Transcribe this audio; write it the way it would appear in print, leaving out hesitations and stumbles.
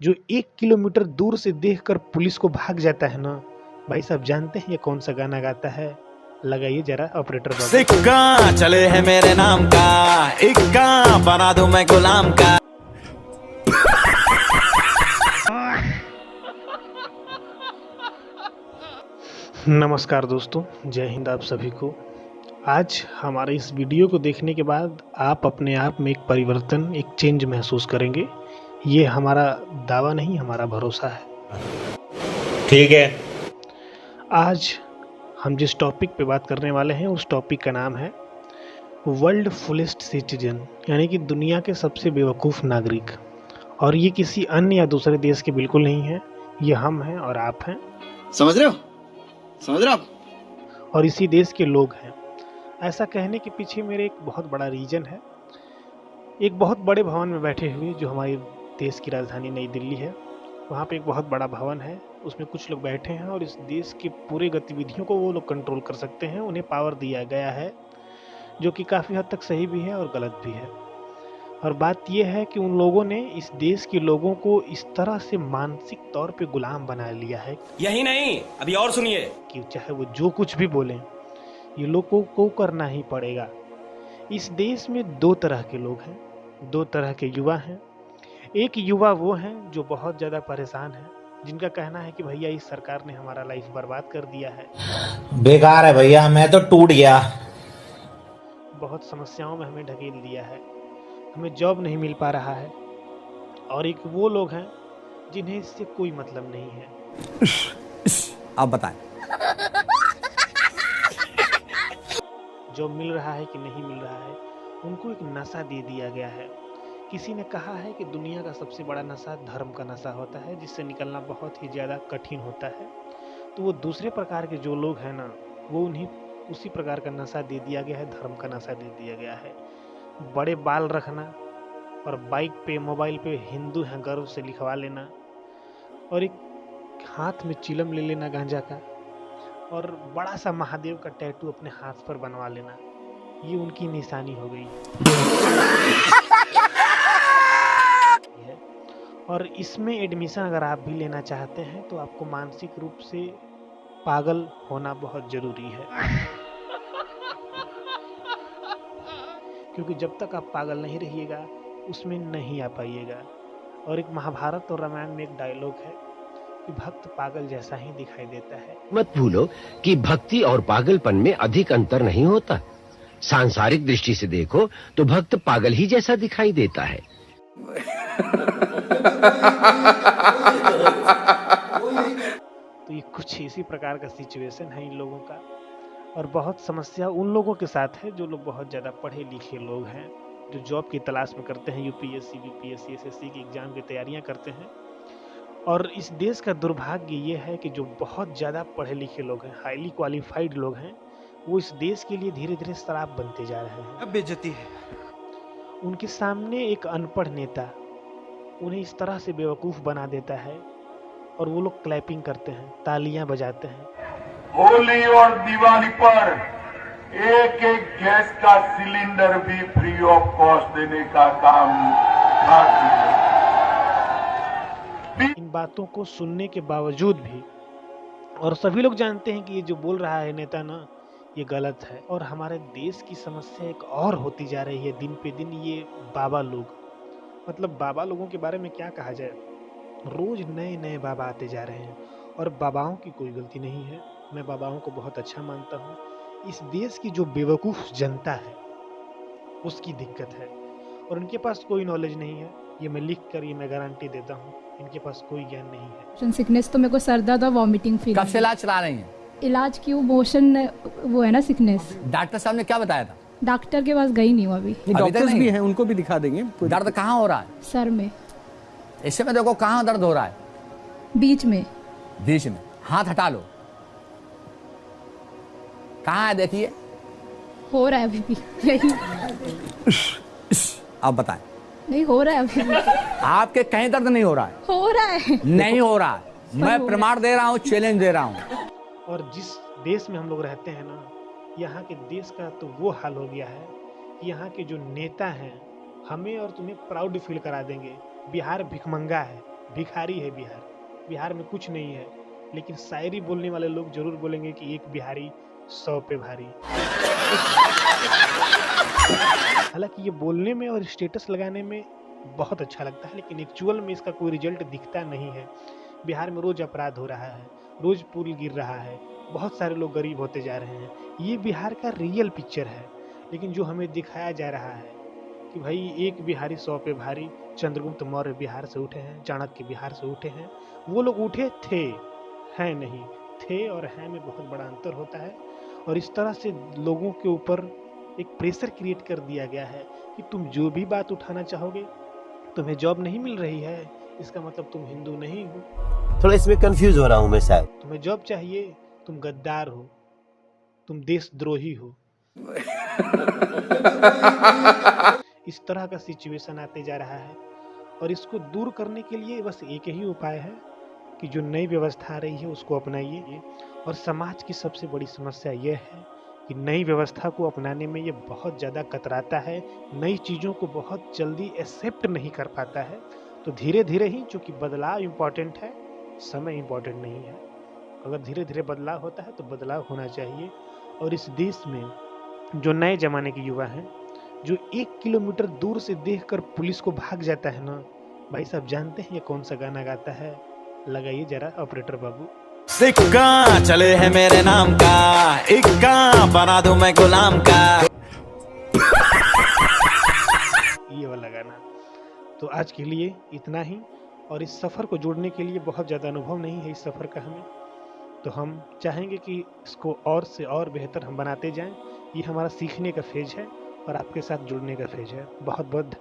जो 1 किलोमीटर दूर से देखकर पुलिस को भाग जाता है ना, भाई साहब जानते हैं ये कौन सा गाना गाता है? लगाइए जरा ऑपरेटर बाबू। सिक्का चले है मेरे नाम का, इक्का बना दूं मैं गुलाम का। नमस्कार दोस्तों, जय हिंद आप सभी को। आज हमारे इस वीडियो को देखने के बाद आप अपने आप में एक परिवर्तन, एक चेंज महसूस करेंगे। ये हमारा दावा नहीं, हमारा भरोसा है। ठीक है। आज हम जिस टॉपिक पे बात करने वाले हैं उस टॉपिक का नाम है वर्ल्ड फुलेस्ट सिटीजन, यानी कि दुनिया के सबसे बेवकूफ़ नागरिक। और ये किसी अन्य या दूसरे देश के बिल्कुल नहीं है, ये हम हैं और आप हैं। समझ रहे हो? समझ रहे हो आप? और इसी देश के लोग हैं। ऐसा कहने के पीछे मेरे एक बहुत बड़ा रीज़न है। एक बहुत बड़े भवन में बैठे हुए, जो हमारे देश की राजधानी नई दिल्ली है, वहाँ पे एक बहुत बड़ा भवन है, उसमें कुछ लोग बैठे हैं और इस देश की पूरी गतिविधियों को वो लोग कंट्रोल कर सकते हैं। उन्हें पावर दिया गया है, जो कि काफ़ी हद तक सही भी है और गलत भी है। और बात यह है कि उन लोगों ने इस देश के लोगों को इस तरह से मानसिक तौर पे गुलाम बना लिया है, यही नहीं, अभी और सुनिए, कि चाहे वो जो कुछ भी बोलें, ये लोगों को करना ही पड़ेगा। इस देश में दो तरह के लोग हैं, दो तरह के युवा हैं। एक युवा वो हैं जो बहुत ज़्यादा परेशान हैं, जिनका कहना है कि भैया इस सरकार ने हमारा लाइफ बर्बाद कर दिया है, बेकार है भैया, मैं तो टूट गया। बहुत समस्याओं में हमें ढकेल दिया है, हमें जॉब नहीं मिल पा रहा है। और एक वो लोग हैं जिन्हें इससे कोई मतलब नहीं है। आप बताएं। जॉब मिल रहा है कि नहीं मिल रहा है, उनको एक नशा दे दिया गया है। किसी ने कहा है कि दुनिया का सबसे बड़ा नशा धर्म का नशा होता है, जिससे निकलना बहुत ही ज़्यादा कठिन होता है। तो वो दूसरे प्रकार के जो लोग हैं ना, वो उन्हें उसी प्रकार का नशा दे दिया गया है, धर्म का नशा दे दिया गया है। बड़े बाल रखना और बाइक पे, मोबाइल पे हिंदू हैं गर्व से लिखवा लेना, और एक हाथ में चिलम ले लेना गांजा का, और बड़ा सा महादेव का टैटू अपने हाथ पर बनवा लेना, ये उनकी निशानी हो गई है। और इसमें एडमिशन अगर आप भी लेना चाहते हैं तो आपको मानसिक रूप से पागल होना बहुत जरूरी है, क्योंकि जब तक आप पागल नहीं रहिएगा उसमें नहीं आ पाइएगा। और एक महाभारत और रामायण में एक डायलॉग है कि भक्त पागल जैसा ही दिखाई देता है। मत भूलो कि भक्ति और पागलपन में अधिक अंतर नहीं होता। सांसारिक दृष्टि से देखो तो भक्त पागल ही जैसा दिखाई देता है। तो ये कुछ इसी प्रकार का सिचुएशन है इन लोगों का। और बहुत समस्या उन लोगों के साथ है जो लोग बहुत ज़्यादा पढ़े लिखे लोग हैं, जो जॉब की तलाश में करते हैं, यूपीएससी, बीपीएससी, एसएससी की एग्ज़ाम की तैयारियां करते हैं। और इस देश का दुर्भाग्य ये है कि जो बहुत ज़्यादा पढ़े लिखे लोग हैं, हाईली क्वालिफाइड लोग हैं, वो इस देश के लिए धीरे धीरे शराब बनते जा रहे हैं। अब बेइज्जती है। उनके सामने एक अनपढ़ नेता उन्हें इस तरह से बेवकूफ़ बना देता है और वो लोग क्लैपिंग करते हैं, तालियां बजाते हैं। होली और दिवाली पर एक एक गैस का सिलेंडर भी फ्री ऑफ कॉस्ट देने का काम इन बातों को सुनने के बावजूद भी, और सभी लोग जानते हैं कि ये जो बोल रहा है नेता ना, ये गलत है। और हमारे देश की समस्या एक और होती जा रही है दिन पे दिन, ये बाबा लोग। मतलब बाबा लोगों के बारे में क्या कहा जाए, रोज नए नए बाबा आते जा रहे हैं। और बाबाओं की कोई गलती नहीं है, मैं बाबाओं को बहुत अच्छा मानता हूँ। इस देश की जो बेवकूफ़ जनता है उसकी दिक्कत है, और इनके पास कोई नॉलेज नहीं है। ये मैं लिख कर, ये मैं गारंटी देता हूँ, इनके पास कोई ज्ञान नहीं है। मोशन सिकनेस, तो मेरे को सर दर्द और वॉमिटिंग फील। कब से इलाज चला रही हैं? इलाज क्यों, मोशन वो है ना सिकनेस। डॉक्टर साहब ने क्या बताया था? डॉक्टर के पास गई नहीं हूँ अभी। डॉक्टर्स भी हैं, उनको भी दिखा देंगे। दर्द कहाँ हो रहा है? सर में। इससे में देखो कहाँ दर्द हो रहा है? बीच में। बीच में। हाथ हटा लो। कहाँ है देखिए? हो रहा है अभी भी यही। अब बताएं। नहीं हो रहा है अभी भी। आपके कहीं दर्द नहीं हो रहा है? हो रहा है। नहीं हो रहा है। मैं प्रमाण दे रहा हूँ, चैलेंज दे रहा हूँ। और जिस देश में हम लोग रहते हैं ना, यहाँ के देश का तो वो हाल हो गया है कि यहाँ के जो नेता हैं हमें और तुम्हें प्राउड फील करा देंगे। बिहार भिखमंगा है, भिखारी है बिहार। बिहार में कुछ नहीं है, लेकिन शायरी बोलने वाले लोग जरूर बोलेंगे कि एक बिहारी 100 पे भारी। हालांकि ये बोलने में और स्टेटस लगाने में बहुत अच्छा लगता है, लेकिन एक्चुअल में इसका कोई रिजल्ट दिखता नहीं है। बिहार में रोज अपराध हो रहा है, रोज पुल गिर रहा है, बहुत सारे लोग गरीब होते जा रहे हैं। ये बिहार का रियल पिक्चर है। लेकिन जो हमें दिखाया जा रहा है कि भाई एक बिहारी 100 पे भारी, चंद्रगुप्त मौर्य बिहार से उठे हैं, चाणक्य बिहार से उठे हैं। वो लोग उठे थे, हैं नहीं। थे और हैं में बहुत बड़ा अंतर होता है। और इस तरह से लोगों के ऊपर एक प्रेशर क्रिएट कर दिया गया है कि तुम जो भी बात उठाना चाहोगे, तुम्हें जॉब नहीं मिल रही है, इसका मतलब तुम हिंदू नहीं हो। थोड़ा इसमें कंफ्यूज हो रहा हूँ मैं शायद। तुम्हें जॉब चाहिए, तुम गद्दार हो, तुम देशद्रोही हो। इस तरह का सिचुएशन आते जा रहा है। और इसको दूर करने के लिए बस एक ही उपाय है कि जो नई व्यवस्था आ रही है उसको अपनाइए। और समाज की सबसे बड़ी समस्या यह है कि नई व्यवस्था को अपनाने में ये बहुत ज़्यादा कतराता है, नई चीज़ों को बहुत जल्दी एक्सेप्ट नहीं कर पाता है। तो धीरे धीरे ही, चूँकि बदलाव इम्पॉर्टेंट है, समय इम्पॉर्टेंट नहीं है। अगर धीरे धीरे बदलाव होता है तो बदलाव होना चाहिए। और इस देश में जो नए ज़माने के युवा हैं, जो 1 किलोमीटर दूर से देखकर पुलिस को भाग जाता है ना, भाई साहब जानते हैं ये कौन सा गाना गाता है? लगाइए जरा ऑपरेटर बाबू। सिक्का चले है मेरे नाम का, इक्का बना दूं मैं गुलाम का। ये वाला गाना। तो आज के लिए इतना ही। और इस सफ़र को जोड़ने के लिए बहुत ज़्यादा अनुभव नहीं है इस सफ़र का हमें, तो हम चाहेंगे कि इसको और से और बेहतर हम बनाते जाएं। ये हमारा सीखने का फेज है और आपके साथ जुड़ने का फेज है। बहुत बहुत